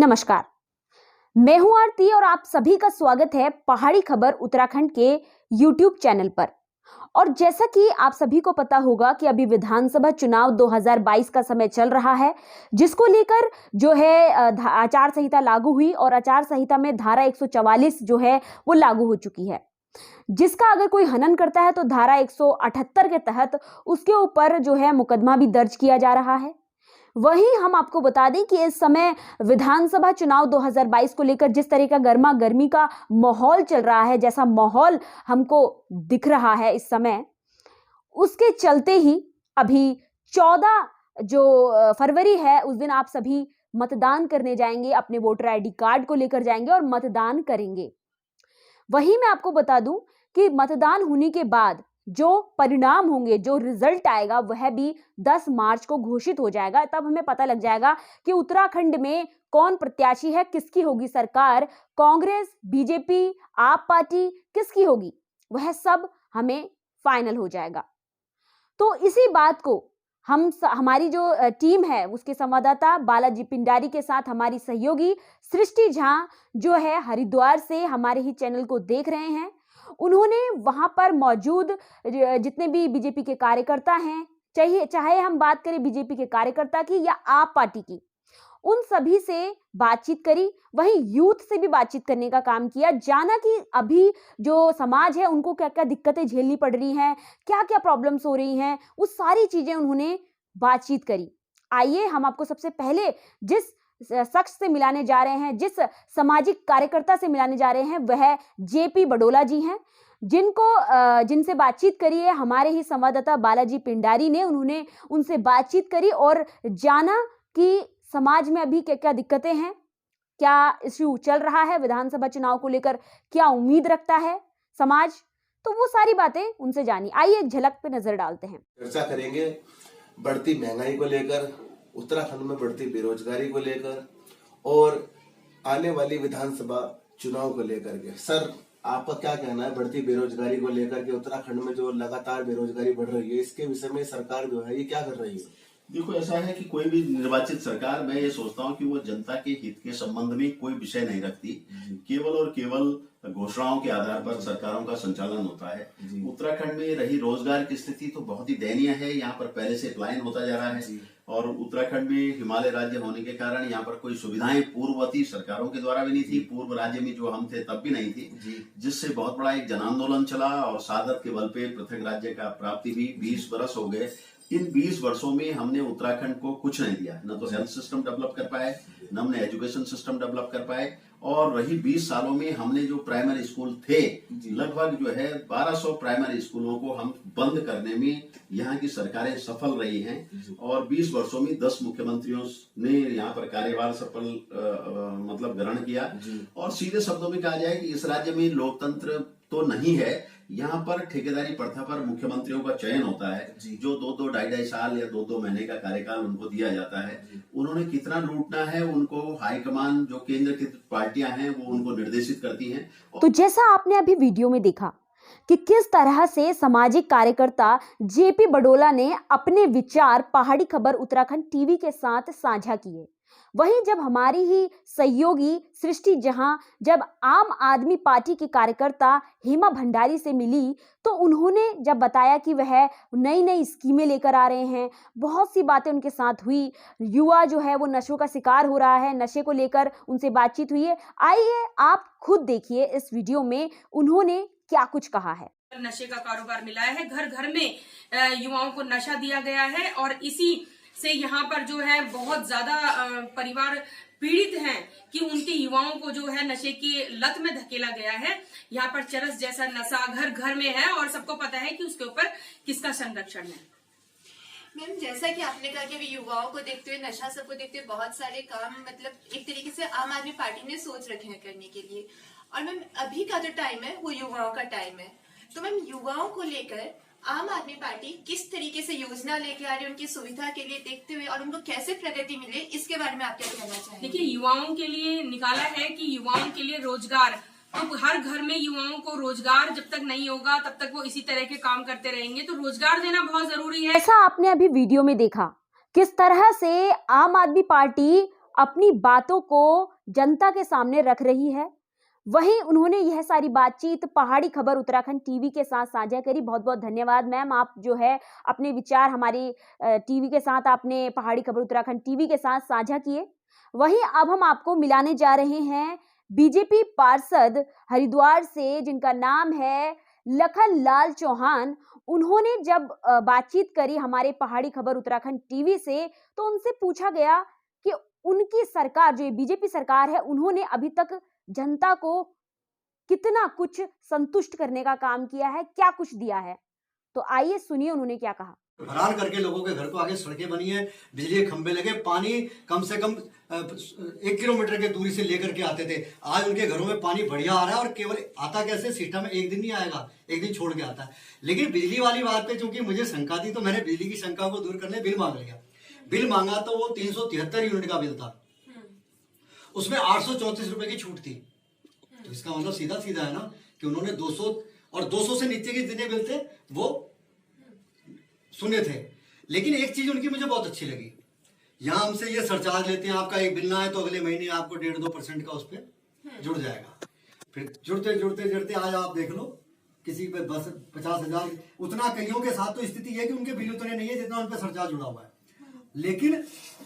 नमस्कार, मैं हूं आरती और आप सभी का स्वागत है पहाड़ी खबर उत्तराखंड के YouTube चैनल पर। और जैसा कि आप सभी को पता होगा कि अभी विधानसभा चुनाव 2022 का समय चल रहा है, जिसको लेकर जो है आचार संहिता लागू हुई और आचार संहिता में धारा 144 जो है वो लागू हो चुकी है, जिसका अगर कोई हनन करता है तो धारा 178 के तहत उसके ऊपर जो है मुकदमा भी दर्ज किया जा रहा है। वहीं हम आपको बता दें कि इस समय विधानसभा चुनाव 2022 को लेकर जिस तरह का गर्मा गर्मी का माहौल चल रहा है, जैसा माहौल हमको दिख रहा है इस समय, उसके चलते ही अभी 14 जो फरवरी है उस दिन आप सभी मतदान करने जाएंगे, अपने वोटर आईडी कार्ड को लेकर जाएंगे और मतदान करेंगे। वहीं मैं आपको बता दूं कि मतदान होने के बाद जो परिणाम होंगे, जो रिजल्ट आएगा, वह भी 10 मार्च को घोषित हो जाएगा। तब हमें पता लग जाएगा कि उत्तराखंड में कौन प्रत्याशी है, किसकी होगी सरकार, कांग्रेस, बीजेपी, आप पार्टी किसकी होगी, वह सब हमें फाइनल हो जाएगा। तो इसी बात को हमारी जो टीम है उसके संवाददाता बालाजी पिंडारी के साथ हमारी सहयोगी सृष्टि झा जो है हरिद्वार से हमारे ही चैनल को देख रहे हैं, उन्होंने वहां पर मौजूद जितने भी बीजेपी के कार्यकर्ता हैं, चाहे हम बात करें बीजेपी के कार्यकर्ता की या आप पार्टी की, उन सभी से बातचीत करी। वहीं यूथ से भी बातचीत करने का काम किया, जाना कि अभी जो समाज है उनको क्या क्या दिक्कतें झेलनी पड़ रही हैं, क्या क्या प्रॉब्लम्स हो रही हैं, वो सारी चीजें उन्होंने बातचीत करी। आइए हम आपको सबसे पहले जिस शख्स से मिलाने जा रहे हैं, जिस सामाजिक कार्यकर्ता से मिलाने जा रहे हैं, वह जेपी बडोला जी हैं, जिनसे बातचीत करी है हमारे ही संवाददाता बालाजी पिंडारी ने। उन्होंने उनसे बातचीत करी और जाना कि समाज में अभी क्या क्या दिक्कतें हैं, क्या इश्यू चल रहा है, विधानसभा चुनाव को लेकर क्या उम्मीद रखता है समाज, तो वो सारी बातें उनसे जानी। आइए एक झलक पे नजर डालते हैं। चर्चा करेंगे बढ़ती महंगाई को लेकर, उत्तराखंड में बढ़ती बेरोजगारी को लेकर और आने वाली विधानसभा चुनाव को लेकर के। सर, आपका क्या कहना है बढ़ती बेरोजगारी को लेकर के? उत्तराखंड में जो लगातार बेरोजगारी बढ़ रही है, इसके विषय में सरकार जो है ये क्या कर रही है? देखो, ऐसा है कि कोई भी निर्वाचित सरकार, मैं ये सोचता हूँ कि वो जनता के हित के संबंध में कोई विषय नहीं रखती, केवल और केवल घोषणाओं के आधार पर सरकारों का संचालन होता है। उत्तराखंड में रही रोजगार की स्थिति तो बहुत ही दयनीय है। यहाँ पर पहले से पलायन होता जा रहा है और उत्तराखंड में हिमालय राज्य होने के कारण यहाँ पर कोई सुविधाएं पूर्ववर्ती सरकारों के द्वारा भी नहीं थी, पूर्व राज्य में जो हम थे तब भी नहीं थी, जिससे बहुत बड़ा एक जन आंदोलन चला और सादत के बल पे पृथक राज्य का प्राप्ति भी 20 वर्ष हो गए। इन 20 वर्षों में हमने उत्तराखंड को कुछ नहीं दिया, न तो हेल्थ सिस्टम डेवलप कर पाए, न हमने एजुकेशन सिस्टम डेवलप कर पाए। और वही 20 सालों में हमने जो प्राइमरी स्कूल थे, लगभग जो है 1200 प्राइमरी स्कूलों को हम बंद करने में यहाँ की सरकारें सफल रही हैं। और 20 वर्षों में 10 मुख्यमंत्रियों ने यहाँ पर कार्यभार सफल मतलब ग्रहण किया। और सीधे शब्दों में कहा जाए कि इस राज्य में लोकतंत्र तो नहीं है, यहाँ पर ठेकेदारी प्रथा पर मुख्यमंत्रियों का चयन होता है, जो 2-2, 2.5 साल या 2-2 महीने का कार्यकाल उनको दिया जाता है। उन्होंने कितना लूटना है उनको हाईकमान, जो केंद्र की पार्टियां हैं, वो उनको निर्देशित करती हैं। तो जैसा आपने अभी वीडियो में देखा कि किस तरह से सामाजिक कार्यकर्ता जेपी बडोला ने अपने विचार पहाड़ी खबर उत्तराखंड टीवी के साथ साझा किए, वहीं जब हमारी ही सहयोगी सृष्टि जहां जब आम आदमी पार्टी की कार्यकर्ता हेमा भंडारी से मिली, तो उन्होंने जब बताया कि वह नई नई स्कीमें लेकर आ रहे हैं, बहुत सी बातें उनके साथ हुई, युवा जो है वो नशों का शिकार हो रहा है, नशे को लेकर उनसे बातचीत हुई है। आइए आप खुद देखिए इस वीडियो में उन्होंने क्या कुछ कहा है। नशे का कारोबार मिलाया है, घर घर में युवाओं को नशा दिया गया है और इसी से यहाँ पर जो है बहुत ज्यादा परिवार पीड़ित हैं कि उनके युवाओं को जो है नशे की लत में धकेला गया है। यहाँ पर चरस जैसा नशा घर घर में है और सबको पता है कि उसके ऊपर किसका संरक्षण है। मैम, जैसा कि आपने कहा कि अभी युवाओं को देखते हुए, नशा सबको देखते हुए बहुत सारे काम मतलब एक तरीके से आम आदमी पार्टी ने सोच रखे हैं करने के लिए। और मैम, अभी का जो टाइम है वो युवाओं का टाइम है। तो मैम, युवाओं को लेकर आम आदमी पार्टी किस तरीके से योजना लेके आ रही है उनकी सुविधा के लिए देखते हुए, और उनको कैसे प्रगति मिले, इसके बारे में आप क्या कहना चाहेंगे? देखिए, युवाओं के लिए निकाला है कि युवाओं के लिए रोजगार, तो हर घर में युवाओं को रोजगार जब तक नहीं होगा तब तक वो इसी तरह के काम करते रहेंगे, तो रोजगार देना बहुत जरूरी है। ऐसा आपने अभी वीडियो में देखा किस तरह से आम आदमी पार्टी अपनी बातों को जनता के सामने रख रही है। वहीं उन्होंने यह सारी बातचीत पहाड़ी खबर उत्तराखंड टीवी के साथ साझा करी। बहुत बहुत धन्यवाद मैम, आप जो है अपने विचार हमारी टीवी के साथ, आपने पहाड़ी खबर उत्तराखंड टीवी के साथ साझा किए। वहीं अब हम आपको मिलाने जा रहे हैं बीजेपी पार्षद हरिद्वार से, जिनका नाम है लखन लाल चौहान। उन्होंने जब बातचीत करी हमारे पहाड़ी खबर उत्तराखंड टीवी से, तो उनसे पूछा गया कि उनकी सरकार, जो बीजेपी सरकार है, उन्होंने अभी तक जनता को कितना कुछ संतुष्ट करने का काम किया है, क्या कुछ दिया है। तो आइए सुनिए उन्होंने क्या कहा। भरार करके लोगों के घर को आगे सड़कें बनी है, बिजली के खंभे लगे, पानी कम से कम 1 किलोमीटर की दूरी से लेकर के आते थे। आज उनके घरों में पानी बढ़िया आ रहा है, और केवल आता कैसे, सिस्टम में एक दिन नहीं आएगा, एक दिन छोड़ के आता है। लेकिन बिजली वाली बात पे चूंकि मुझे शंका थी, तो मैंने बिजली की शंका को दूर करने बिल मांग लिया। बिल मांगा तो वो 373 यूनिट का बिल था, उसमें 834 रुपए की छूट थी। तो इसका मतलब सीधा सीधा है ना कि उन्होंने 200 और 200 से नीचे के जितने बिल थे वो सुने थे। लेकिन एक चीज उनकी मुझे बहुत अच्छी लगी, यहां हमसे ये सरचार्ज लेते हैं, आपका एक बिल ना है तो अगले महीने आपको 1.5-2% का उस पर जुड़ जाएगा। फिर जुड़ते जुड़ते जुड़ते आज आप देख लो, किसी पे 50,000 उतना, कईयों के साथ तो स्थिति है कि उनके बिल उतने नहीं है जितना उन पर सरचार्ज जुड़ा हुआ है। लेकिन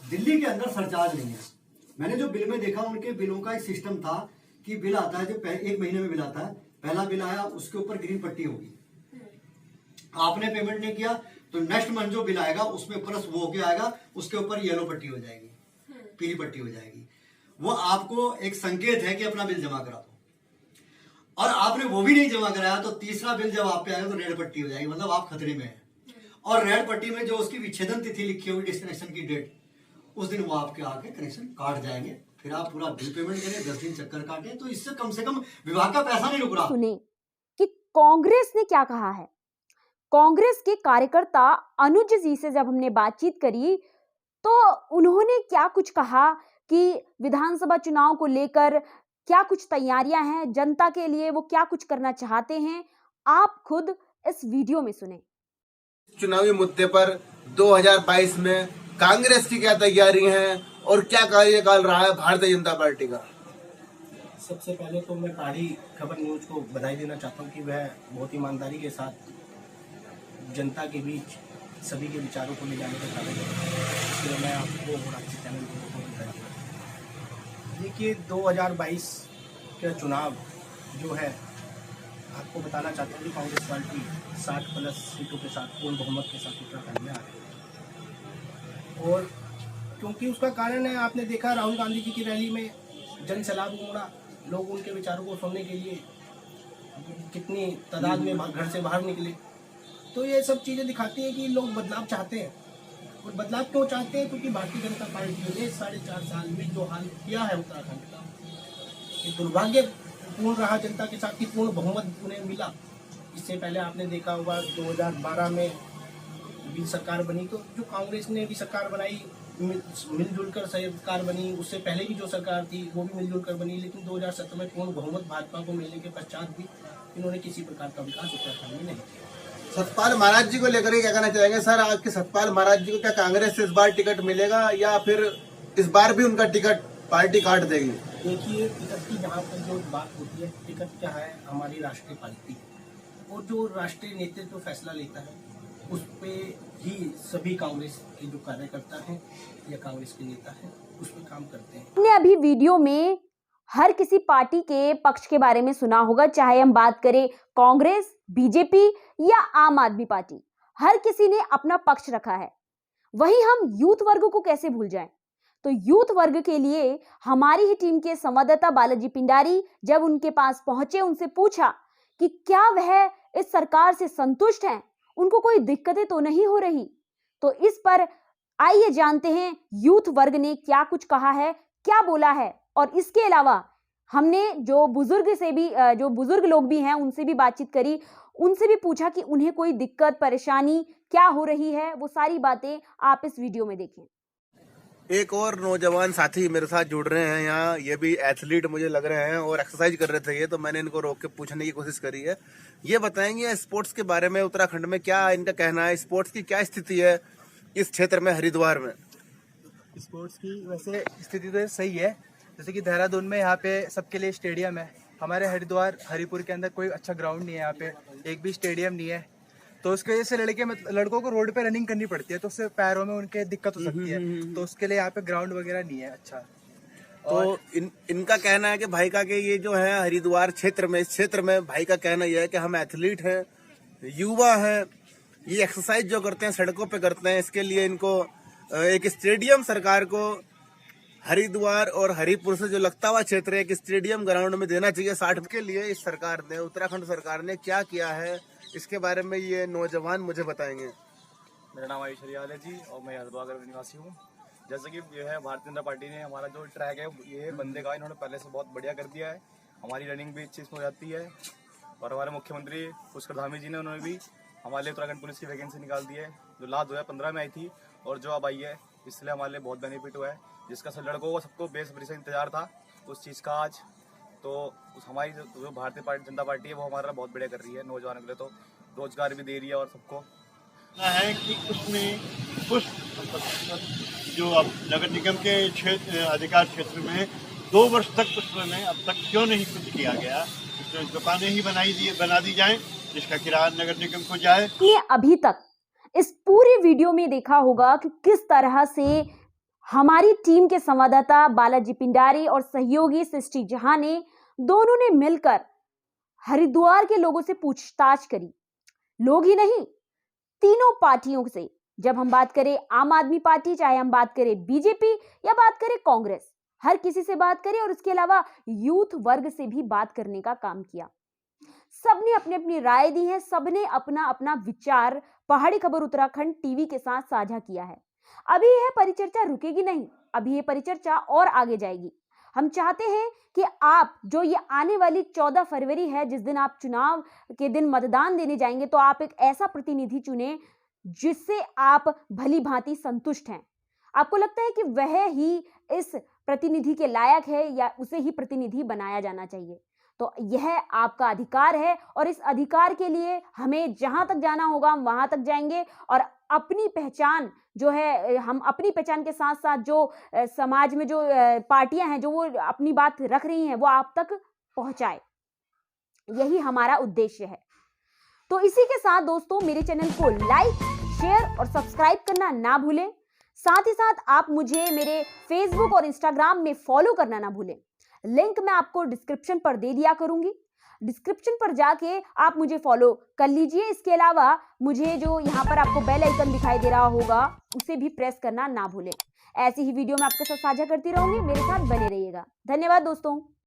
दिल्ली के अंदर सरचार्ज नहीं है। मैंने जो बिल में देखा, उनके बिलों का एक सिस्टम था कि बिल आता है, जो 1 महीने में बिल आता है, पहला बिल आया उसके ऊपर ग्रीन पट्टी होगी, आपने पेमेंट नहीं किया तो नेक्स्ट मंथ जो बिल आएगा उसमें प्लस वो होके आएगा, उसके ऊपर येलो पट्टी हो जाएगी, पीली पट्टी हो जाएगी। वो आपको एक संकेत है कि अपना बिल जमा करा दो। और आपने वो भी नहीं जमा कराया तो तीसरा बिल जब आप पे आएगा तो रेड पट्टी हो जाएगी, मतलब आप खतरे में हैं। और रेड पट्टी में जो उसकी विच्छेदन तिथि लिखी होगी, डिस्कनेक्शन की डेट, उस दिन वो आपके आके कनेक्शन काट जाएंगे। फिर आप पूरा बिल पेमेंट करें, 10 दिन चक्कर काटें, तो इससे कम से कम विभाग का पैसा नहीं रुक रहा। सुने कि कांग्रेस ने क्या कहा है। कांग्रेस के कार्यकर्ता अनुज जी से जब हमने बातचीत करी, तो उन्होंने क्या कुछ कहा कि विधानसभा चुनाव को लेकर क्या कुछ तैयारियां हैं, जनता के लिए वो क्या कुछ करना चाहते हैं, आप खुद इस वीडियो में सुने। चुनावी मुद्दे पर 2022 में कांग्रेस की क्या तैयारी है और क्या कार्यकाल रहा है भारतीय जनता पार्टी का। सबसे पहले तो मैं पहाड़ी खबर न्यूज को बधाई देना चाहता हूं कि वह बहुत ईमानदारी के साथ जनता के बीच सभी के विचारों को ले जाने का कार्य कर रहा है। इसलिए मैं आपको और आपके चैनल को बहुत बधाई देता हूं। देखिए, 2022 का चुनाव जो है, आपको बताना चाहता हूँ कि कांग्रेस पार्टी 60+ सीटों के साथ पूर्ण बहुमत के साथ उत्तराखंड में आ रही है। और क्योंकि उसका कारण है, आपने देखा राहुल गांधी जी की रैली में जन सैलाब उमड़ा, लोग उनके विचारों को सुनने के लिए कितनी तादाद में घर से बाहर निकले। तो ये सब चीज़ें दिखाती हैं कि लोग बदलाव चाहते हैं। और बदलाव क्यों चाहते हैं? क्योंकि भारतीय जनता पार्टी ने 4.5 साल में जो हाल किया है उत्तराखंड का, ये दुर्भाग्यपूर्ण रहा जनता के साथ कि पूर्ण बहुमत उन्हें मिला। इससे पहले आपने देखा होगा 2012 में भी सरकार बनी, तो जो कांग्रेस ने भी सरकार बनाई, मिलजुल कर सरकार बनी। उससे पहले भी जो सरकार थी वो भी मिलजुल कर बनी, लेकिन 2017 में पूर्ण बहुमत भाजपा को मिलने के पश्चात भी इन्होंने किसी प्रकार का विकास उत्तराखंड में नहीं किया। सतपाल महाराज जी को लेकर क्या कहना चाहेंगे सर? आपके सतपाल महाराज जी को क्या कांग्रेस से इस बार टिकट मिलेगा या फिर इस बार भी उनका टिकट पार्टी काट देगी? देखिए, टिकट की जहाँ पर जो बात होती है, टिकट क्या है, हमारी राष्ट्रीय पार्टी है, और जो राष्ट्रीय नेतृत्व फैसला लेता है उस पे ही सभी कांग्रेस के जो कार्यकर्ता हैं या कांग्रेस के नेता हैं उस पर काम करते हैं। हमने अभी वीडियो में हर किसी पार्टी के पक्ष के बारे में सुना होगा, चाहे हम बात करें कांग्रेस, बीजेपी या आम आदमी पार्टी, हर किसी ने अपना पक्ष रखा है। वहीं हम यूथ वर्ग को कैसे भूल जाएं? तो यूथ वर्ग के लिए हमारी ही टीम के संवाददाता बालाजी पिंडारी जब उनके पास पहुंचे, उनसे पूछा कि क्या वह इस सरकार से संतुष्ट हैं, उनको कोई दिक्कतें तो नहीं हो रही। तो इस पर आइए जानते हैं यूथ वर्ग ने क्या कुछ कहा है, क्या बोला है। और इसके अलावा हमने जो बुजुर्ग लोग भी हैं उनसे भी बातचीत करी, उनसे भी पूछा कि उन्हें कोई दिक्कत परेशानी क्या हो रही है। वो सारी बातें आप इस वीडियो में देखें। एक और नौजवान साथी मेरे साथ जुड़ रहे हैं यहाँ, ये भी एथलीट मुझे लग रहे हैं और एक्सरसाइज कर रहे थे ये, तो मैंने इनको रोक के पूछने की कोशिश करी है। ये बताएंगे स्पोर्ट्स के बारे में, उत्तराखंड में क्या इनका कहना है, स्पोर्ट्स की क्या स्थिति है इस क्षेत्र में, हरिद्वार में। स्पोर्ट्स की वैसे स्थिति तो सही है, जैसे कि देहरादून में यहाँ पे सबके लिए स्टेडियम है। हमारे हरिद्वार हरिपुर के अंदर कोई अच्छा ग्राउंड नहीं है, यहाँ पे एक भी स्टेडियम नहीं है, तो उसकी वजह से लड़कों को रोड पे रनिंग करनी पड़ती है, तो उससे पैरों में उनके दिक्कत हो सकती है, तो उसके लिए यहाँ पे ग्राउंड वगैरह नहीं है अच्छा। तो इनका कहना है कि भाई का कि ये जो है हरिद्वार क्षेत्र में, इस क्षेत्र में भाई का कहना यह है कि हम एथलीट हैं, युवा हैं, ये एक्सरसाइज जो करते हैं सड़कों पे करते हैं, इसके लिए इनको एक स्टेडियम सरकार को हरिद्वार और हरिपुर से जो लगता हुआ क्षेत्र है एक स्टेडियम ग्राउंड में देना चाहिए 60 के लिए। इस सरकार ने, उत्तराखंड सरकार ने क्या किया है इसके बारे में ये नौजवान मुझे बताएंगे। मेरा नाम आयुष हरियाल है जी और मैं हरिद्वार का निवासी हूँ। जैसे कि ये है भारतीय जनता पार्टी ने हमारा जो ट्रैक है ये बंदे का इन्होंने पहले से बहुत बढ़िया कर दिया है, हमारी रनिंग भी अच्छी हो जाती है और हमारे मुख्यमंत्री पुष्कर धामी जी ने उन्होंने भी हमारे लिए उत्तराखंड पुलिस की वैकेंसी निकाल दी है जो लास्ट 2015 में आई थी और जो अब आई है, इसलिए हमारे लिए बहुत बेनिफिट हुआ है, जिसका सब लड़कों को सबको बेसब्री से इंतजार था उस चीज़ का आज। तो हमारी जो भारतीय जनता पार्टी है वो हमारा बहुत बढ़िया कर रही है, नौजवानों के लिए तो रोजगार भी दे रही है और सबको है कि उसमें कुछ जो अब नगर निगम के अधिकार क्षेत्र में 2 वर्ष तक उसमें अब तक क्यों नहीं कुछ किया गया, तो दुकानें ही बना दी जाएं जिसका किराया नगर निगम को जाए। आपने अभी तक इस पूरे वीडियो में देखा होगा कि किस तरह से हमारी टीम के संवाददाता बालाजी पिंडारी और सहयोगी सृष्टि जहां ने दोनों ने मिलकर हरिद्वार के लोगों से पूछताछ करी। लोग ही नहीं, तीनों पार्टियों से, जब हम बात करें आम आदमी पार्टी, चाहे हम बात करें बीजेपी या बात करें कांग्रेस, हर किसी से बात करें और उसके अलावा यूथ वर्ग से भी बात करने का काम किया। सबने अपनी अपनी राय दी है, सबने अपना अपना विचार पहाड़ी खबर उत्तराखंड टीवी के साथ साझा किया है। अभी यह परिचर्चा रुकेगी नहीं, अभी यह परिचर्चा और आगे जाएगी। हम चाहते हैं कि आप जो ये आने वाली 14 फरवरी है, जिस दिन आप चुनाव के दिन मतदान देने जाएंगे, तो आप एक ऐसा प्रतिनिधि चुने जिससे आप भली भांति संतुष्ट हैं। आपको लगता है कि वह ही इस प्रतिनिधि के लायक है या उसे ही प्रतिनिधि बनाया जाना चाहिए, तो यह आपका अधिकार है और इस अधिकार के लिए हमें जहां तक जाना होगा हम वहां तक जाएंगे और अपनी पहचान जो है, हम अपनी पहचान के साथ साथ जो समाज में जो पार्टियां हैं जो वो अपनी बात रख रही हैं वो आप तक पहुंचाए, यही हमारा उद्देश्य है। तो इसी के साथ दोस्तों मेरे चैनल को लाइक, शेयर और सब्सक्राइब करना ना भूलें। साथ ही साथ आप मुझे मेरे फेसबुक और इंस्टाग्राम में फॉलो करना ना भूलें। लिंक मैं आपको डिस्क्रिप्शन पर दे दिया करूंगी, डिस्क्रिप्शन पर जाके आप मुझे फॉलो कर लीजिए। इसके अलावा मुझे जो यहाँ पर आपको बेल आइकन दिखाई दे रहा होगा उसे भी प्रेस करना ना भूलें। ऐसी ही वीडियो मैं आपके साथ साझा करती रहूंगी, मेरे साथ बने रहिएगा। धन्यवाद दोस्तों।